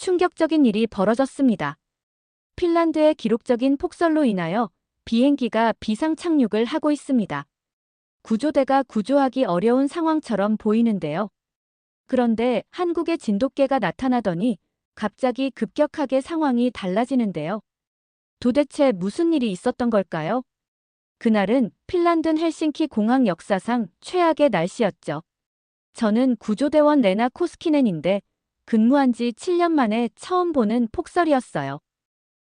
충격적인 일이 벌어졌습니다. 핀란드의 기록적인 폭설로 인하여 비행기가 비상 착륙을 하고 있습니다. 구조대가 구조하기 어려운 상황처럼 보이는데요. 그런데 한국의 진돗개가 나타나더니 갑자기 급격하게 상황이 달라지는데요. 도대체 무슨 일이 있었던 걸까요? 그날은 핀란드 헬싱키 공항 역사상 최악의 날씨였죠. 저는 구조대원 레나 코스키넨인데 근무한 지 7년 만에 처음 보는 폭설이었어요.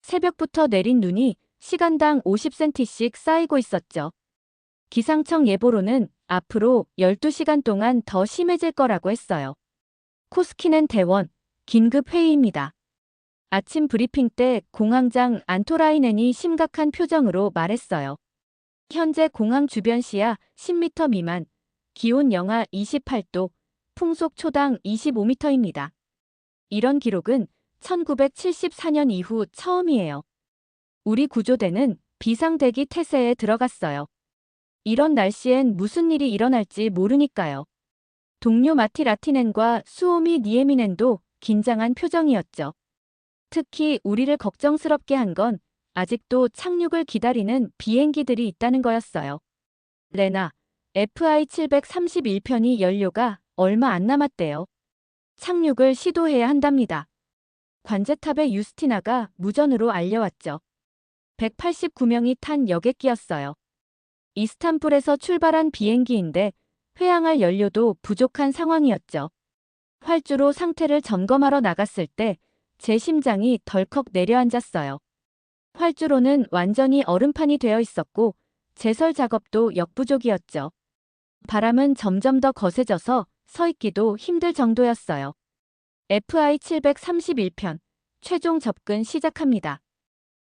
새벽부터 내린 눈이 시간당 50cm씩 쌓이고 있었죠. 기상청 예보로는 앞으로 12시간 동안 더 심해질 거라고 했어요. 코스키넨 대원, 긴급 회의입니다. 아침 브리핑 때 공항장 안토라이넨이 심각한 표정으로 말했어요. 현재 공항 주변 시야 10m 미만, 기온 영하 28도, 풍속 초당 25m입니다. 이런 기록은 1974년 이후 처음이에요. 우리 구조대는 비상대기 태세에 들어갔어요. 이런 날씨엔 무슨 일이 일어날지 모르니까요. 동료 마티 라티넨과 수오미 니에미넨도 긴장한 표정이었죠. 특히 우리를 걱정스럽게 한 건 아직도 착륙을 기다리는 비행기들이 있다는 거였어요. 레나, FI-731편이 연료가 얼마 안 남았대요. 착륙을 시도해야 한답니다. 관제탑의 유스티나가 무전으로 알려왔죠. 189명이 탄 여객기였어요. 이스탄불에서 출발한 비행기인데 회항할 연료도 부족한 상황이었죠. 활주로 상태를 점검하러 나갔을 때 제 심장이 덜컥 내려앉았어요. 활주로는 완전히 얼음판이 되어 있었고 제설 작업도 역부족이었죠. 바람은 점점 더 거세져서 서 있기도 힘들 정도였어요. FI-731편, 최종 접근 시작합니다.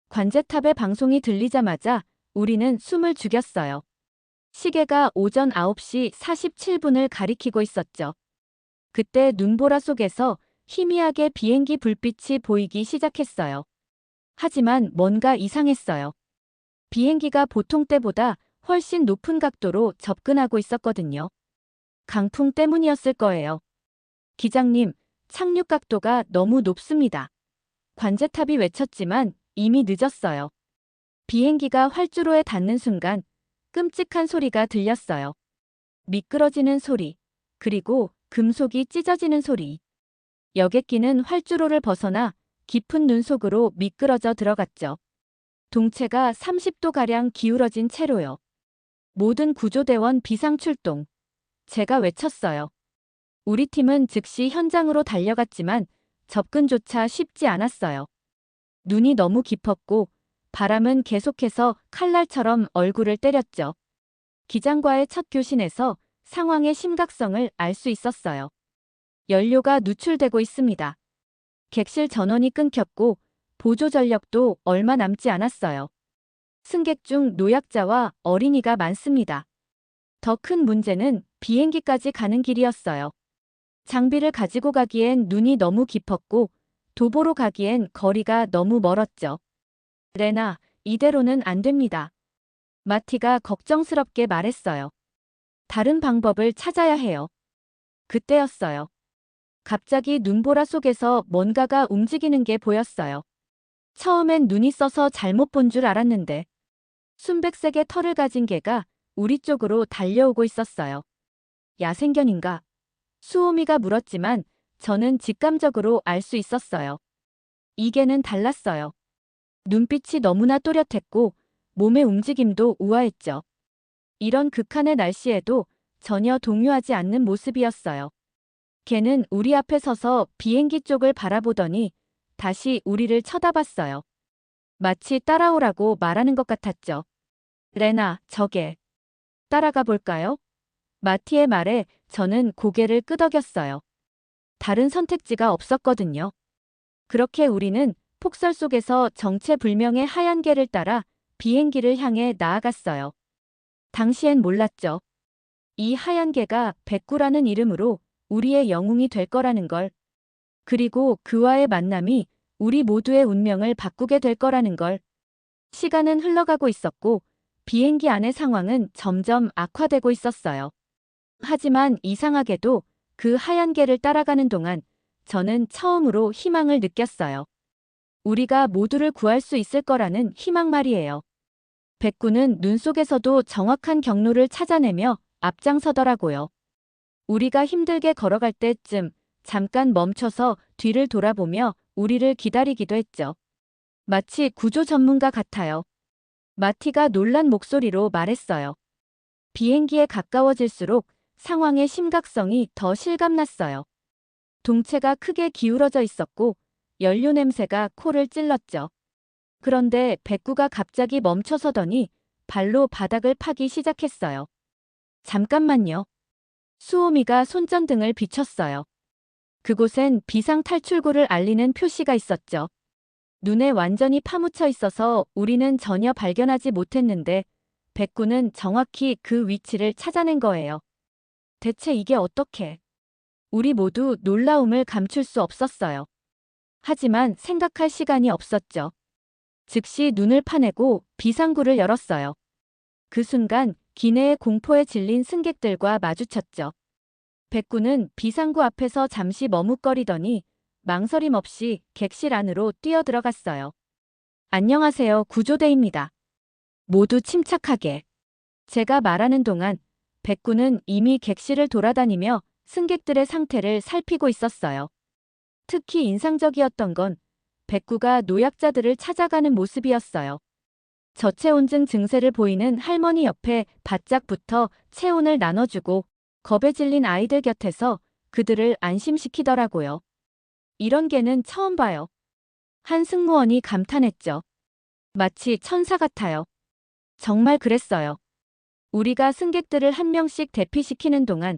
관제탑의 방송이 들리자마자 우리는 숨을 죽였어요. 시계가 오전 9시 47분을 가리키고 있었죠. 그때 눈보라 속에서 희미하게 비행기 불빛이 보이기 시작했어요. 하지만 뭔가 이상했어요. 비행기가 보통 때보다 훨씬 높은 각도로 접근하고 있었거든요. 강풍 때문이었을 거예요. 기장님, 착륙 각도가 너무 높습니다. 관제탑이 외쳤지만 이미 늦었어요. 비행기가 활주로에 닿는 순간 끔찍한 소리가 들렸어요. 미끄러지는 소리, 그리고 금속이 찢어지는 소리. 여객기는 활주로를 벗어나 깊은 눈 속으로 미끄러져 들어갔죠. 동체가 30도가량 기울어진 채로요. 모든 구조대원 비상출동. 제가 외쳤어요. 우리 팀은 즉시 현장으로 달려갔지만 접근조차 쉽지 않았어요. 눈이 너무 깊었고 바람은 계속해서 칼날처럼 얼굴을 때렸죠. 기장과의 첫 교신에서 상황의 심각성을 알 수 있었어요. 연료가 누출되고 있습니다. 객실 전원이 끊겼고 보조 전력도 얼마 남지 않았어요. 승객 중 노약자와 어린이가 많습니다. 더 큰 문제는 비행기까지 가는 길이었어요. 장비를 가지고 가기엔 눈이 너무 깊었고 도보로 가기엔 거리가 너무 멀었죠. 레나, 이대로는 안 됩니다. 마티가 걱정스럽게 말했어요. 다른 방법을 찾아야 해요. 그때였어요. 갑자기 눈보라 속에서 뭔가가 움직이는 게 보였어요. 처음엔 눈이 써서 잘못 본 줄 알았는데 순백색의 털을 가진 개가 우리 쪽으로 달려오고 있었어요. 야생견인가? 수오미가 물었지만 저는 직감적으로 알 수 있었어요. 이 개는 달랐어요. 눈빛이 너무나 또렷했고 몸의 움직임도 우아했죠. 이런 극한의 날씨에도 전혀 동요하지 않는 모습이었어요. 걔는 우리 앞에 서서 비행기 쪽을 바라보더니 다시 우리를 쳐다봤어요. 마치 따라오라고 말하는 것 같았죠. 레나, 저게. 따라가 볼까요? 마티의 말에 저는 고개를 끄덕였어요. 다른 선택지가 없었거든요. 그렇게 우리는 폭설 속에서 정체불명의 하얀 개를 따라 비행기를 향해 나아갔어요. 당시엔 몰랐죠. 이 하얀 개가 백구라는 이름으로 우리의 영웅이 될 거라는 걸. 그리고 그와의 만남이 우리 모두의 운명을 바꾸게 될 거라는 걸. 시간은 흘러가고 있었고 비행기 안의 상황은 점점 악화되고 있었어요. 하지만 이상하게도 그 하얀 개를 따라가는 동안 저는 처음으로 희망을 느꼈어요. 우리가 모두를 구할 수 있을 거라는 희망 말이에요. 백구는 눈 속에서도 정확한 경로를 찾아내며 앞장서더라고요. 우리가 힘들게 걸어갈 때쯤 잠깐 멈춰서 뒤를 돌아보며 우리를 기다리기도 했죠. 마치 구조 전문가 같아요. 마티가 놀란 목소리로 말했어요. 비행기에 가까워질수록 상황의 심각성이 더 실감났어요. 동체가 크게 기울어져 있었고 연료 냄새가 코를 찔렀죠. 그런데 백구가 갑자기 멈춰서더니 발로 바닥을 파기 시작했어요. 잠깐만요. 수오미가 손전등을 비췄어요. 그곳엔 비상 탈출구를 알리는 표시가 있었죠. 눈에 완전히 파묻혀 있어서 우리는 전혀 발견하지 못했는데 백구는 정확히 그 위치를 찾아낸 거예요. 대체 이게 어떻게? 우리 모두 놀라움을 감출 수 없었어요. 하지만 생각할 시간이 없었죠. 즉시 눈을 파내고 비상구를 열었어요. 그 순간 기내의 공포에 질린 승객들과 마주쳤죠. 백구는 비상구 앞에서 잠시 머뭇거리더니 망설임 없이 객실 안으로 뛰어들어갔어요. 안녕하세요, 구조대입니다. 모두 침착하게. 제가 말하는 동안 백구는 이미 객실을 돌아다니며 승객들의 상태를 살피고 있었어요. 특히 인상적이었던 건 백구가 노약자들을 찾아가는 모습이었어요. 저체온증 증세를 보이는 할머니 옆에 바짝 붙어 체온을 나눠주고 겁에 질린 아이들 곁에서 그들을 안심시키더라고요. 이런 개는 처음 봐요. 한 승무원이 감탄했죠. 마치 천사 같아요. 정말 그랬어요. 우리가 승객들을 한 명씩 대피시키는 동안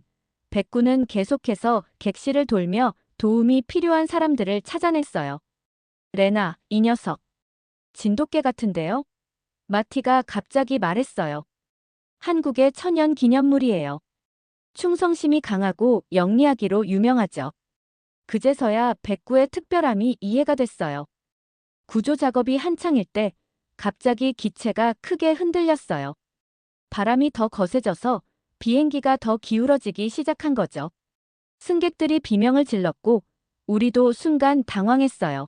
백구는 계속해서 객실을 돌며 도움이 필요한 사람들을 찾아냈어요. 레나, 이 녀석. 진돗개 같은데요? 마티가 갑자기 말했어요. 한국의 천연 기념물이에요. 충성심이 강하고 영리하기로 유명하죠. 그제서야 백구의 특별함이 이해가 됐어요. 구조 작업이 한창일 때 갑자기 기체가 크게 흔들렸어요. 바람이 더 거세져서 비행기가 더 기울어지기 시작한 거죠. 승객들이 비명을 질렀고 우리도 순간 당황했어요.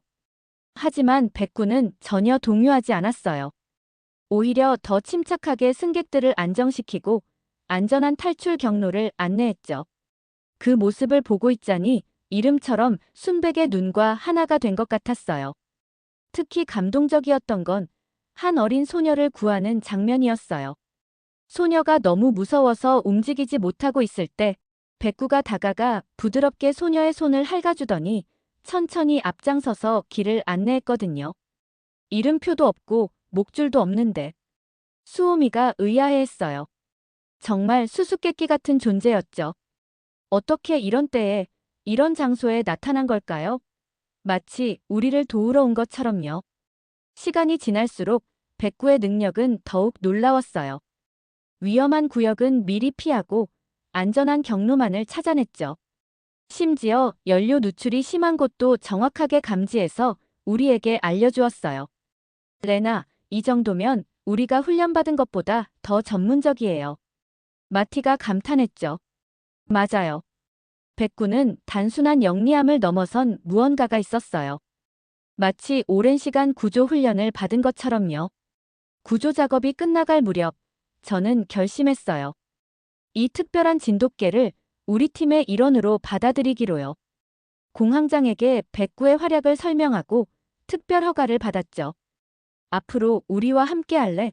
하지만 백구는 전혀 동요하지 않았어요. 오히려 더 침착하게 승객들을 안정시키고 안전한 탈출 경로를 안내했죠. 그 모습을 보고 있자니 이름처럼 순백의 눈과 하나가 된 것 같았어요. 특히 감동적이었던 건 한 어린 소녀를 구하는 장면이었어요. 소녀가 너무 무서워서 움직이지 못하고 있을 때 백구가 다가가 부드럽게 소녀의 손을 핥아주더니 천천히 앞장서서 길을 안내했거든요. 이름표도 없고 목줄도 없는데 수오미가 의아해했어요. 정말 수수께끼 같은 존재였죠. 어떻게 이런 때에 이런 장소에 나타난 걸까요? 마치 우리를 도우러 온 것처럼요. 시간이 지날수록 백구의 능력은 더욱 놀라웠어요. 위험한 구역은 미리 피하고 안전한 경로만을 찾아냈죠. 심지어 연료 누출이 심한 곳도 정확하게 감지해서 우리에게 알려주었어요. 레나, 이 정도면 우리가 훈련받은 것보다 더 전문적이에요. 마티가 감탄했죠. 맞아요. 백구는 단순한 영리함을 넘어선 무언가가 있었어요. 마치 오랜 시간 구조 훈련을 받은 것처럼요. 구조 작업이 끝나갈 무렵 저는 결심했어요. 이 특별한 진돗개를 우리 팀의 일원으로 받아들이기로요. 공항장에게 백구의 활약을 설명하고 특별 허가를 받았죠. 앞으로 우리와 함께 할래?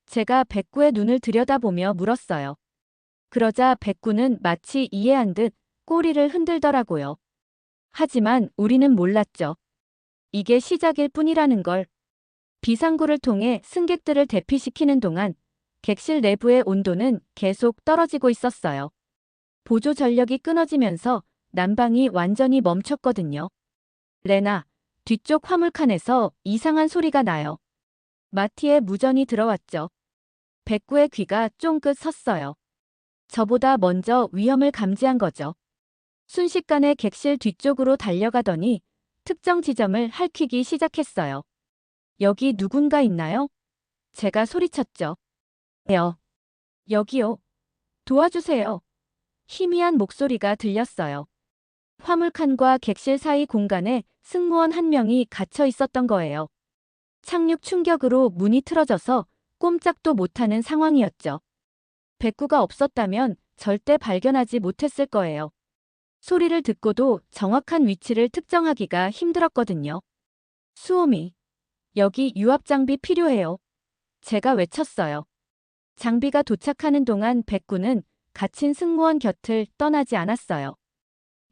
제가 백구의 눈을 들여다보며 물었어요. 그러자 백구는 마치 이해한 듯 꼬리를 흔들더라고요. 하지만 우리는 몰랐죠. 이게 시작일 뿐이라는 걸. 비상구를 통해 승객들을 대피시키는 동안 객실 내부의 온도는 계속 떨어지고 있었어요. 보조 전력이 끊어지면서 난방이 완전히 멈췄거든요. 레나, 뒤쪽 화물칸에서 이상한 소리가 나요. 마티의 무전이 들어왔죠. 백구의 귀가 쫑긋 섰어요. 저보다 먼저 위험을 감지한 거죠. 순식간에 객실 뒤쪽으로 달려가더니 특정 지점을 핥히기 시작했어요. 여기 누군가 있나요? 제가 소리쳤죠. 여기요. 도와주세요. 희미한 목소리가 들렸어요. 화물칸과 객실 사이 공간에 승무원 한 명이 갇혀 있었던 거예요. 착륙 충격으로 문이 틀어져서 꼼짝도 못하는 상황이었죠. 백구가 없었다면 절대 발견하지 못했을 거예요. 소리를 듣고도 정확한 위치를 특정하기가 힘들었거든요. 수호미, 여기 유압장비 필요해요. 제가 외쳤어요. 장비가 도착하는 동안 백구는 갇힌 승무원 곁을 떠나지 않았어요.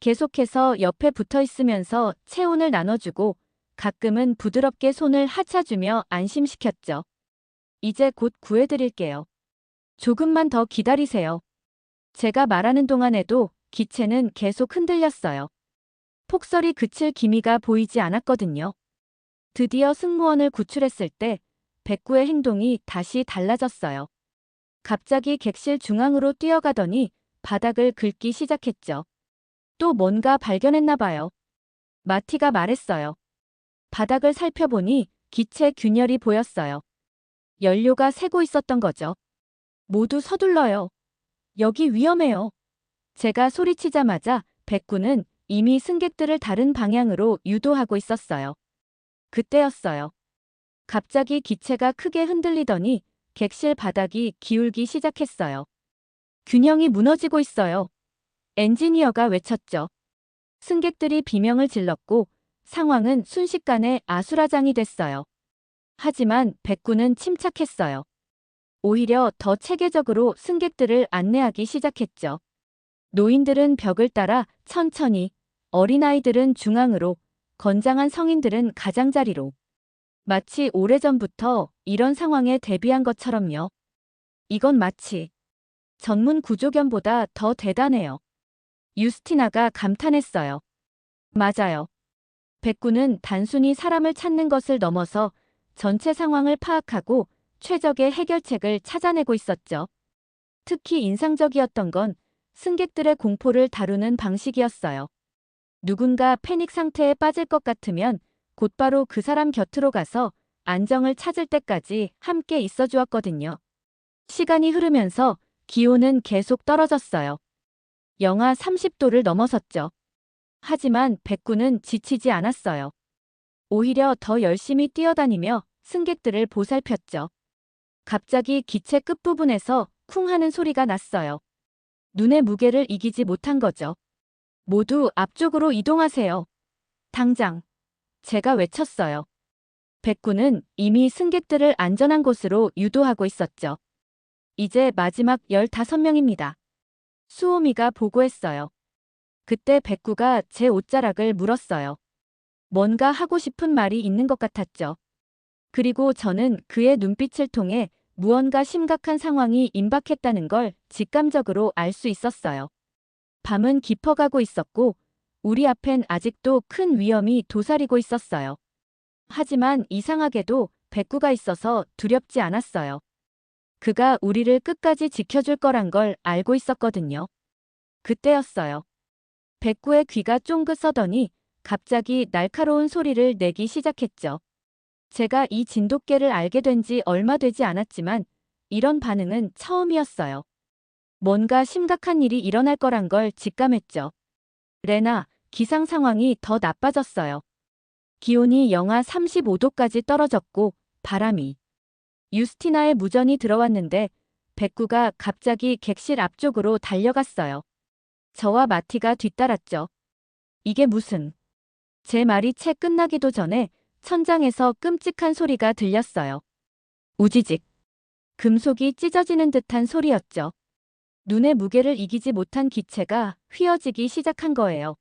계속해서 옆에 붙어 있으면서 체온을 나눠주고 가끔은 부드럽게 손을 하차주며 안심시켰죠. 이제 곧 구해드릴게요. 조금만 더 기다리세요. 제가 말하는 동안에도 기체는 계속 흔들렸어요. 폭설이 그칠 기미가 보이지 않았거든요. 드디어 승무원을 구출했을 때 백구의 행동이 다시 달라졌어요. 갑자기 객실 중앙으로 뛰어가더니 바닥을 긁기 시작했죠. 또 뭔가 발견했나 봐요. 마티가 말했어요. 바닥을 살펴보니 기체 균열이 보였어요. 연료가 새고 있었던 거죠. 모두 서둘러요. 여기 위험해요. 제가 소리치자마자 백구는 이미 승객들을 다른 방향으로 유도하고 있었어요. 그때였어요. 갑자기 기체가 크게 흔들리더니 객실 바닥이 기울기 시작했어요. 균형이 무너지고 있어요. 엔지니어가 외쳤죠. 승객들이 비명을 질렀고 상황은 순식간에 아수라장이 됐어요. 하지만 백구는 침착했어요. 오히려 더 체계적으로 승객들을 안내하기 시작했죠. 노인들은 벽을 따라 천천히, 어린아이들은 중앙으로, 건장한 성인들은 가장자리로. 마치 오래전부터 이런 상황에 대비한 것처럼요. 이건 마치 전문 구조견보다 더 대단해요. 유스티나가 감탄했어요. 맞아요. 백구는 단순히 사람을 찾는 것을 넘어서 전체 상황을 파악하고 최적의 해결책을 찾아내고 있었죠. 특히 인상적이었던 건 승객들의 공포를 다루는 방식이었어요. 누군가 패닉 상태에 빠질 것 같으면 곧바로 그 사람 곁으로 가서 안정을 찾을 때까지 함께 있어 주었거든요. 시간이 흐르면서 기온은 계속 떨어졌어요. 영하 30도를 넘어섰죠. 하지만 백구는 지치지 않았어요. 오히려 더 열심히 뛰어다니며 승객들을 보살폈죠. 갑자기 기체 끝부분에서 쿵 하는 소리가 났어요. 눈의 무게를 이기지 못한 거죠. 모두 앞쪽으로 이동하세요. 당장. 제가 외쳤어요. 백구는 이미 승객들을 안전한 곳으로 유도하고 있었죠. 이제 마지막 15명입니다. 수호미가 보고했어요. 그때 백구가 제 옷자락을 물었어요. 뭔가 하고 싶은 말이 있는 것 같았죠. 그리고 저는 그의 눈빛을 통해 무언가 심각한 상황이 임박했다는 걸 직감적으로 알 수 있었어요. 밤은 깊어가고 있었고 우리 앞엔 아직도 큰 위험이 도사리고 있었어요. 하지만 이상하게도 백구가 있어서 두렵지 않았어요. 그가 우리를 끝까지 지켜줄 거란 걸 알고 있었거든요. 그때였어요. 백구의 귀가 쫑긋 서더니 갑자기 날카로운 소리를 내기 시작했죠. 제가 이 진돗개를 알게 된 지 얼마 되지 않았지만 이런 반응은 처음이었어요. 뭔가 심각한 일이 일어날 거란 걸 직감했죠. 레나, 기상 상황이 더 나빠졌어요. 기온이 영하 35도까지 떨어졌고 바람이. 유스티나의 무전이 들어왔는데 백구가 갑자기 객실 앞쪽으로 달려갔어요. 저와 마티가 뒤따랐죠. 이게 무슨... 제 말이 채 끝나기도 전에 천장에서 끔찍한 소리가 들렸어요. 우지직. 금속이 찢어지는 듯한 소리였죠. 눈의 무게를 이기지 못한 기체가 휘어지기 시작한 거예요.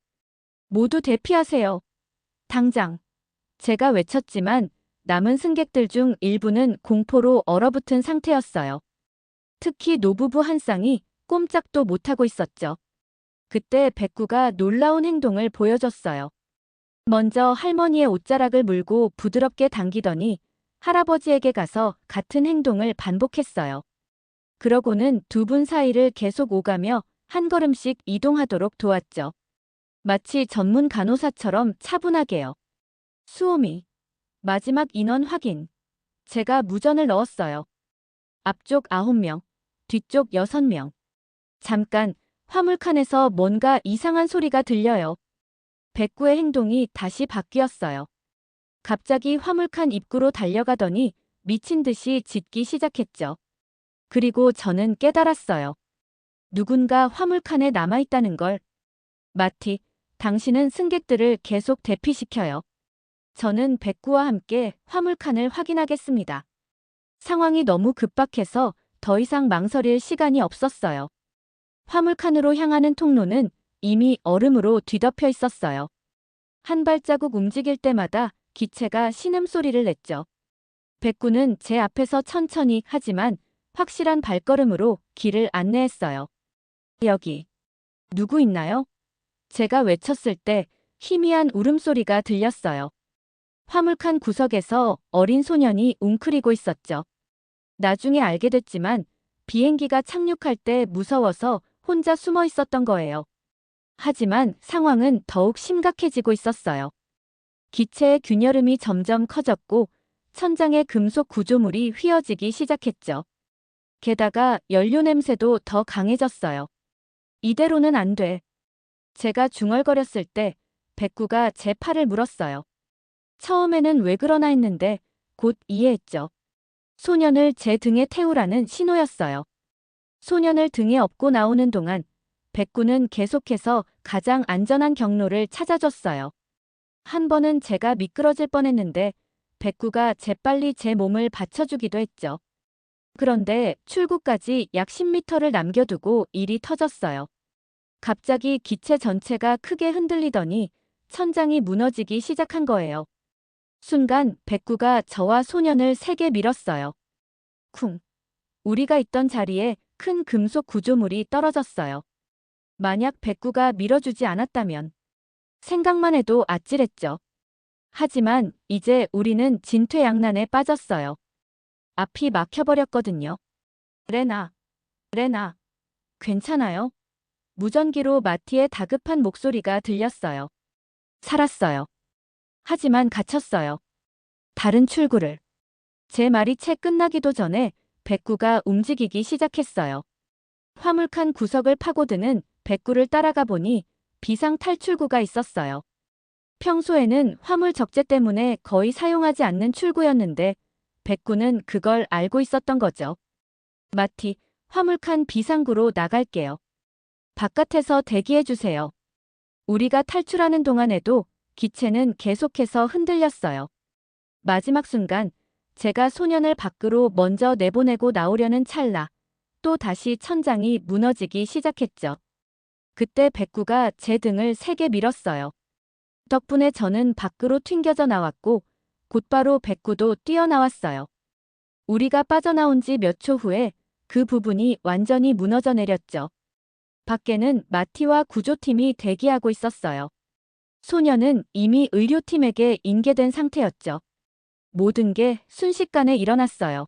모두 대피하세요. 당장. 제가 외쳤지만 남은 승객들 중 일부는 공포로 얼어붙은 상태였어요. 특히 노부부 한 쌍이 꼼짝도 못하고 있었죠. 그때 백구가 놀라운 행동을 보여줬어요. 먼저 할머니의 옷자락을 물고 부드럽게 당기더니 할아버지에게 가서 같은 행동을 반복했어요. 그러고는 두 분 사이를 계속 오가며 한 걸음씩 이동하도록 도왔죠. 마치 전문 간호사처럼 차분하게요. 수호미. 마지막 인원 확인. 제가 무전을 넣었어요. 앞쪽 9명, 뒤쪽 6명. 잠깐, 화물칸에서 뭔가 이상한 소리가 들려요. 백구의 행동이 다시 바뀌었어요. 갑자기 화물칸 입구로 달려가더니 미친 듯이 짖기 시작했죠. 그리고 저는 깨달았어요. 누군가 화물칸에 남아있다는 걸. 마티, 당신은 승객들을 계속 대피시켜요. 저는 백구와 함께 화물칸을 확인하겠습니다. 상황이 너무 급박해서 더 이상 망설일 시간이 없었어요. 화물칸으로 향하는 통로는 이미 얼음으로 뒤덮여 있었어요. 한 발자국 움직일 때마다 기체가 신음소리를 냈죠. 백구는 제 앞에서 천천히 하지만 확실한 발걸음으로 길을 안내했어요. 여기 누구 있나요? 제가 외쳤을 때 희미한 울음소리가 들렸어요. 화물칸 구석에서 어린 소년이 웅크리고 있었죠. 나중에 알게 됐지만 비행기가 착륙할 때 무서워서 혼자 숨어 있었던 거예요. 하지만 상황은 더욱 심각해지고 있었어요. 기체의 균열음이 점점 커졌고 천장의 금속 구조물이 휘어지기 시작했죠. 게다가 연료 냄새도 더 강해졌어요. 이대로는 안 돼. 제가 중얼거렸을 때 백구가 제 팔을 물었어요. 처음에는 왜 그러나 했는데 곧 이해했죠. 소년을 제 등에 태우라는 신호였어요. 소년을 등에 업고 나오는 동안 백구는 계속해서 가장 안전한 경로를 찾아줬어요. 한 번은 제가 미끄러질 뻔했는데 백구가 재빨리 제 몸을 받쳐주기도 했죠. 그런데 출구까지 약 10m를 남겨두고 일이 터졌어요. 갑자기 기체 전체가 크게 흔들리더니 천장이 무너지기 시작한 거예요. 순간 백구가 저와 소년을 세게 밀었어요. 쿵. 우리가 있던 자리에 큰 금속 구조물이 떨어졌어요. 만약 백구가 밀어주지 않았다면 생각만 해도 아찔했죠. 하지만 이제 우리는 진퇴양난에 빠졌어요. 앞이 막혀버렸거든요. 레나, 레나, 괜찮아요? 무전기로 마티의 다급한 목소리가 들렸어요. 살았어요. 하지만 갇혔어요. 다른 출구를. 제 말이 채 끝나기도 전에 백구가 움직이기 시작했어요. 화물칸 구석을 파고드는 백구를 따라가 보니 비상 탈출구가 있었어요. 평소에는 화물 적재 때문에 거의 사용하지 않는 출구였는데 백구는 그걸 알고 있었던 거죠. 마티, 화물칸 비상구로 나갈게요. 바깥에서 대기해주세요. 우리가 탈출하는 동안에도 기체는 계속해서 흔들렸어요. 마지막 순간 제가 소년을 밖으로 먼저 내보내고 나오려는 찰나 또 다시 천장이 무너지기 시작했죠. 그때 백구가 제 등을 세게 밀었어요. 덕분에 저는 밖으로 튕겨져 나왔고 곧바로 백구도 뛰어나왔어요. 우리가 빠져나온 지 몇 초 후에 그 부분이 완전히 무너져 내렸죠. 밖에는 마티와 구조팀이 대기하고 있었어요. 소년은 이미 의료팀에게 인계된 상태였죠. 모든 게 순식간에 일어났어요.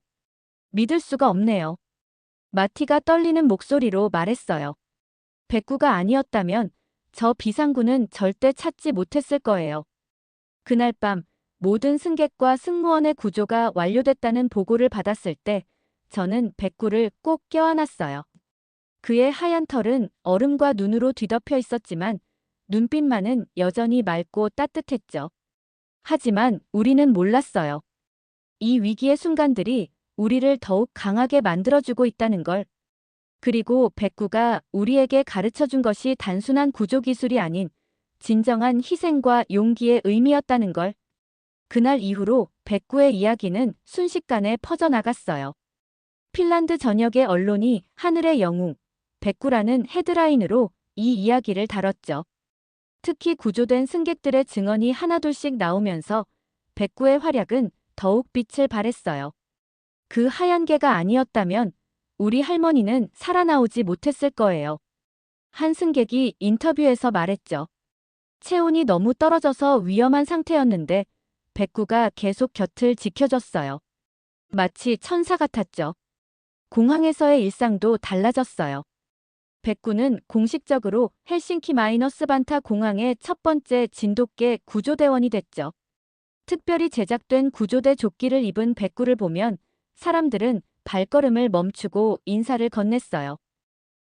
믿을 수가 없네요. 마티가 떨리는 목소리로 말했어요. 백구가 아니었다면 저 비상구는 절대 찾지 못했을 거예요. 그날 밤 모든 승객과 승무원의 구조가 완료됐다는 보고를 받았을 때 저는 백구를 꼭 껴안았어요. 그의 하얀 털은 얼음과 눈으로 뒤덮여 있었지만 눈빛만은 여전히 맑고 따뜻했죠. 하지만 우리는 몰랐어요. 이 위기의 순간들이 우리를 더욱 강하게 만들어주고 있다는 걸. 그리고 백구가 우리에게 가르쳐준 것이 단순한 구조기술이 아닌 진정한 희생과 용기의 의미였다는 걸. 그날 이후로 백구의 이야기는 순식간에 퍼져나갔어요. 핀란드 전역의 언론이 하늘의 영웅, 백구라는 헤드라인으로 이 이야기를 다뤘죠. 특히 구조된 승객들의 증언이 하나둘씩 나오면서 백구의 활약은 더욱 빛을 발했어요. 그 하얀 개가 아니었다면 우리 할머니는 살아나오지 못했을 거예요. 한 승객이 인터뷰에서 말했죠. 체온이 너무 떨어져서 위험한 상태였는데 백구가 계속 곁을 지켜줬어요. 마치 천사 같았죠. 공항에서의 일상도 달라졌어요. 백구는 공식적으로 헬싱키-바ን타 공항의 첫 번째 진돗개 구조대원이 됐죠. 특별히 제작된 구조대 조끼를 입은 백구를 보면 사람들은 발걸음을 멈추고 인사를 건넸어요.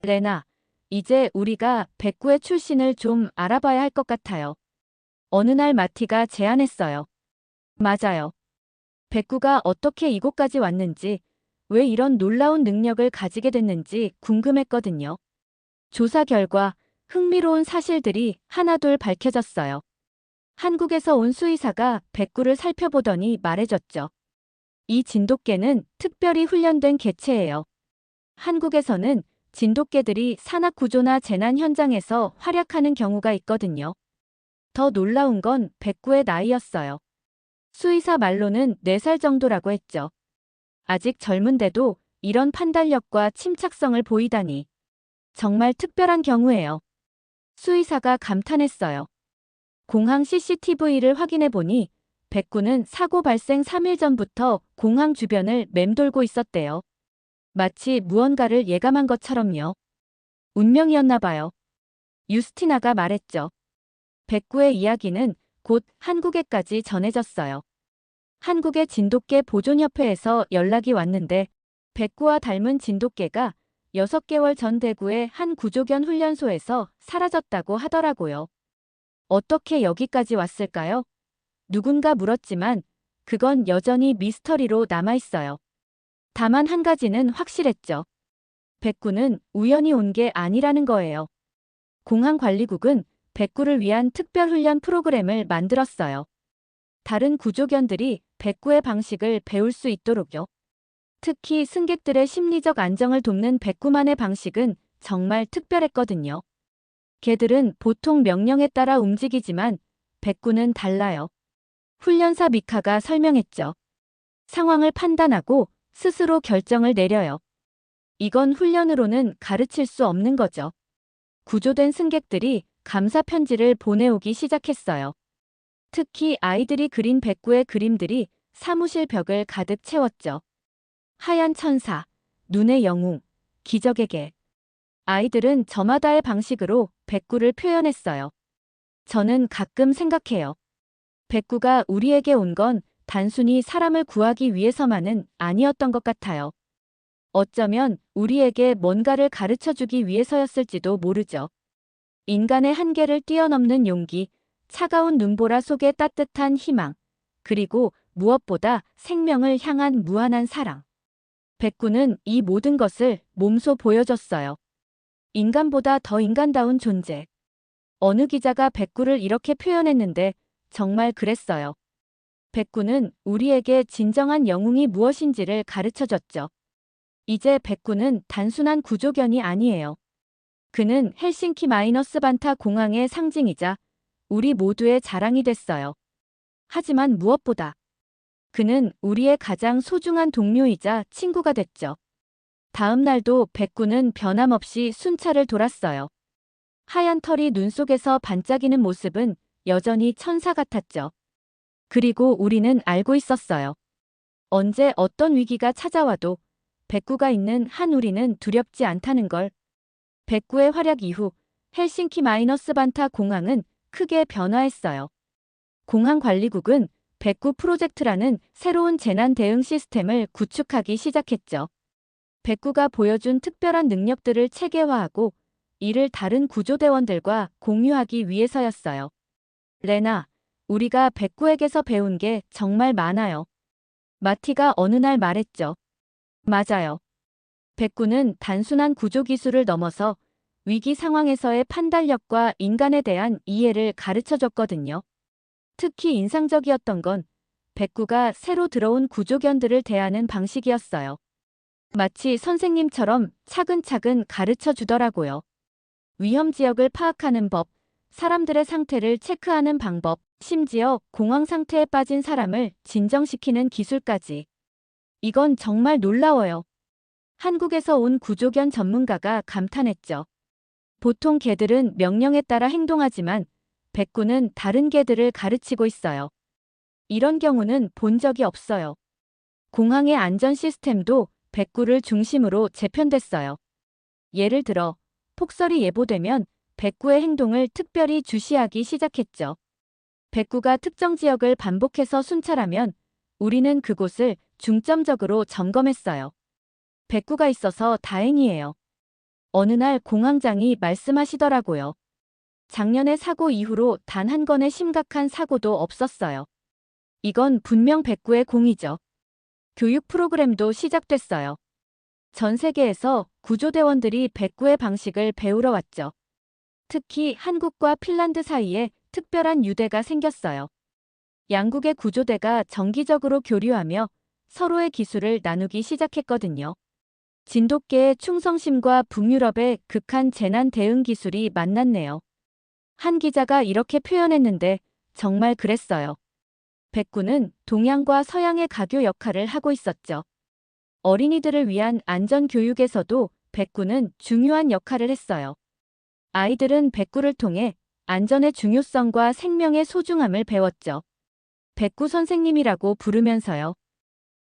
레나, 이제 우리가 백구의 출신을 좀 알아봐야 할 것 같아요. 어느 날 마티가 제안했어요. 맞아요. 백구가 어떻게 이곳까지 왔는지, 왜 이런 놀라운 능력을 가지게 됐는지 궁금했거든요. 조사 결과 흥미로운 사실들이 하나둘 밝혀졌어요. 한국에서 온 수의사가 백구를 살펴보더니 말해줬죠. 이 진돗개는 특별히 훈련된 개체예요. 한국에서는 진돗개들이 산악 구조나 재난 현장에서 활약하는 경우가 있거든요. 더 놀라운 건 백구의 나이였어요. 수의사 말로는 4살 정도라고 했죠. 아직 젊은데도 이런 판단력과 침착성을 보이다니. 정말 특별한 경우예요. 수의사가 감탄했어요. 공항 CCTV를 확인해 보니 백구는 사고 발생 3일 전부터 공항 주변을 맴돌고 있었대요. 마치 무언가를 예감한 것처럼요. 운명이었나 봐요. 유스티나가 말했죠. 백구의 이야기는 곧 한국에까지 전해졌어요. 한국의 진돗개 보존협회에서 연락이 왔는데 백구와 닮은 진돗개가 6개월 전 대구의 한 구조견 훈련소에서 사라졌다고 하더라고요. 어떻게 여기까지 왔을까요? 누군가 물었지만 그건 여전히 미스터리로 남아있어요. 다만 한 가지는 확실했죠. 백구는 우연히 온 게 아니라는 거예요. 공항관리국은 백구를 위한 특별훈련 프로그램을 만들었어요. 다른 구조견들이 백구의 방식을 배울 수 있도록요. 특히 승객들의 심리적 안정을 돕는 백구만의 방식은 정말 특별했거든요. 개들은 보통 명령에 따라 움직이지만 백구는 달라요. 훈련사 미카가 설명했죠. 상황을 판단하고 스스로 결정을 내려요. 이건 훈련으로는 가르칠 수 없는 거죠. 구조된 승객들이 감사 편지를 보내오기 시작했어요. 특히 아이들이 그린 백구의 그림들이 사무실 벽을 가득 채웠죠. 하얀 천사, 눈의 영웅, 기적의 개. 아이들은 저마다의 방식으로 백구를 표현했어요. 저는 가끔 생각해요. 백구가 우리에게 온 건 단순히 사람을 구하기 위해서만은 아니었던 것 같아요. 어쩌면 우리에게 뭔가를 가르쳐주기 위해서였을지도 모르죠. 인간의 한계를 뛰어넘는 용기, 차가운 눈보라 속의 따뜻한 희망, 그리고 무엇보다 생명을 향한 무한한 사랑. 백구는 이 모든 것을 몸소 보여줬어요. 인간보다 더 인간다운 존재. 어느 기자가 백구를 이렇게 표현했는데 정말 그랬어요. 백구는 우리에게 진정한 영웅이 무엇인지를 가르쳐줬죠. 이제 백구는 단순한 구조견이 아니에요. 그는 헬싱키 마이너스 반타 공항의 상징이자 우리 모두의 자랑이 됐어요. 하지만 무엇보다 그는 우리의 가장 소중한 동료이자 친구가 됐죠. 다음 날도 백구는 변함없이 순찰을 돌았어요. 하얀 털이 눈 속에서 반짝이는 모습은 여전히 천사 같았죠. 그리고 우리는 알고 있었어요. 언제 어떤 위기가 찾아와도 백구가 있는 한 우리는 두렵지 않다는 걸. 백구의 활약 이후 헬싱키 마이너스 반타 공항은 크게 변화했어요. 공항관리국은 백구 프로젝트라는 새로운 재난 대응 시스템을 구축하기 시작했죠. 백구가 보여준 특별한 능력들을 체계화하고 이를 다른 구조대원들과 공유하기 위해서였어요. 레나, 우리가 백구에게서 배운 게 정말 많아요. 마티가 어느 날 말했죠. 맞아요. 백구는 단순한 구조 기술을 넘어서 위기 상황에서의 판단력과 인간에 대한 이해를 가르쳐줬거든요. 특히 인상적이었던 건 백구가 새로 들어온 구조견들을 대하는 방식이었어요. 마치 선생님처럼 차근차근 가르쳐 주더라고요. 위험 지역을 파악하는 법, 사람들의 상태를 체크하는 방법, 심지어 공황 상태에 빠진 사람을 진정시키는 기술까지. 이건 정말 놀라워요. 한국에서 온 구조견 전문가가 감탄했죠. 보통 개들은 명령에 따라 행동하지만 백구는 다른 개들을 가르치고 있어요. 이런 경우는 본 적이 없어요. 공항의 안전 시스템도 백구를 중심으로 재편됐어요. 예를 들어 폭설이 예보되면 백구의 행동을 특별히 주시하기 시작했죠. 백구가 특정 지역을 반복해서 순찰하면 우리는 그곳을 중점적으로 점검했어요. 백구가 있어서 다행이에요. 어느 날 공항장이 말씀하시더라고요. 작년의 사고 이후로 단 한 건의 심각한 사고도 없었어요. 이건 분명 백구의 공이죠. 교육 프로그램도 시작됐어요. 전 세계에서 구조대원들이 백구의 방식을 배우러 왔죠. 특히 한국과 핀란드 사이에 특별한 유대가 생겼어요. 양국의 구조대가 정기적으로 교류하며 서로의 기술을 나누기 시작했거든요. 진돗개의 충성심과 북유럽의 극한 재난 대응 기술이 만났네요. 한 기자가 이렇게 표현했는데 정말 그랬어요. 백구는 동양과 서양의 가교 역할을 하고 있었죠. 어린이들을 위한 안전교육에서도 백구는 중요한 역할을 했어요. 아이들은 백구를 통해 안전의 중요성과 생명의 소중함을 배웠죠. 백구 선생님이라고 부르면서요.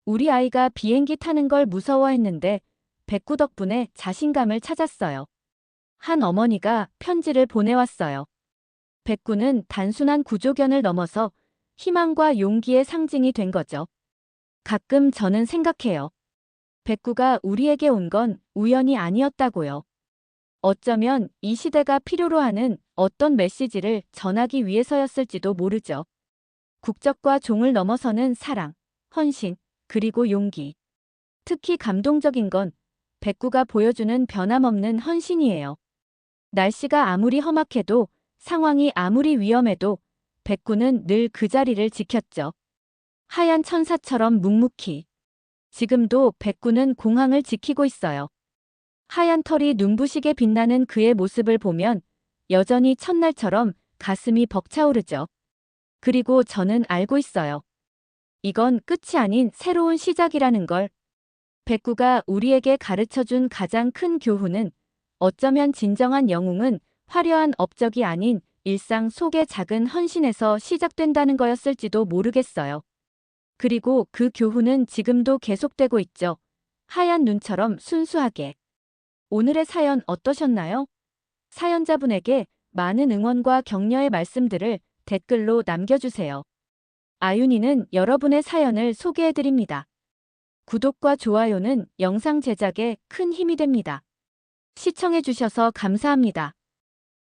우리 아이가 비행기 타는 걸 무서워했는데 백구 덕분에 자신감을 찾았어요. 한 어머니가 편지를 보내왔어요. 백구는 단순한 구조견을 넘어서 희망과 용기의 상징이 된 거죠. 가끔 저는 생각해요. 백구가 우리에게 온 건 우연이 아니었다고요. 어쩌면 이 시대가 필요로 하는 어떤 메시지를 전하기 위해서였을지도 모르죠. 국적과 종을 넘어서는 사랑, 헌신, 그리고 용기. 특히 감동적인 건 백구가 보여주는 변함없는 헌신이에요. 날씨가 아무리 험악해도 상황이 아무리 위험해도 백구는 늘 그 자리를 지켰죠. 하얀 천사처럼 묵묵히. 지금도 백구는 공항을 지키고 있어요. 하얀 털이 눈부시게 빛나는 그의 모습을 보면 여전히 첫날처럼 가슴이 벅차오르죠. 그리고 저는 알고 있어요. 이건 끝이 아닌 새로운 시작이라는 걸. 백구가 우리에게 가르쳐준 가장 큰 교훈은 어쩌면 진정한 영웅은 화려한 업적이 아닌 일상 속의 작은 헌신에서 시작된다는 거였을지도 모르겠어요. 그리고 그 교훈은 지금도 계속되고 있죠. 하얀 눈처럼 순수하게. 오늘의 사연 어떠셨나요? 사연자분에게 많은 응원과 격려의 말씀들을 댓글로 남겨주세요. 아윤이는 여러분의 사연을 소개해드립니다. 구독과 좋아요는 영상 제작에 큰 힘이 됩니다. 시청해주셔서 감사합니다.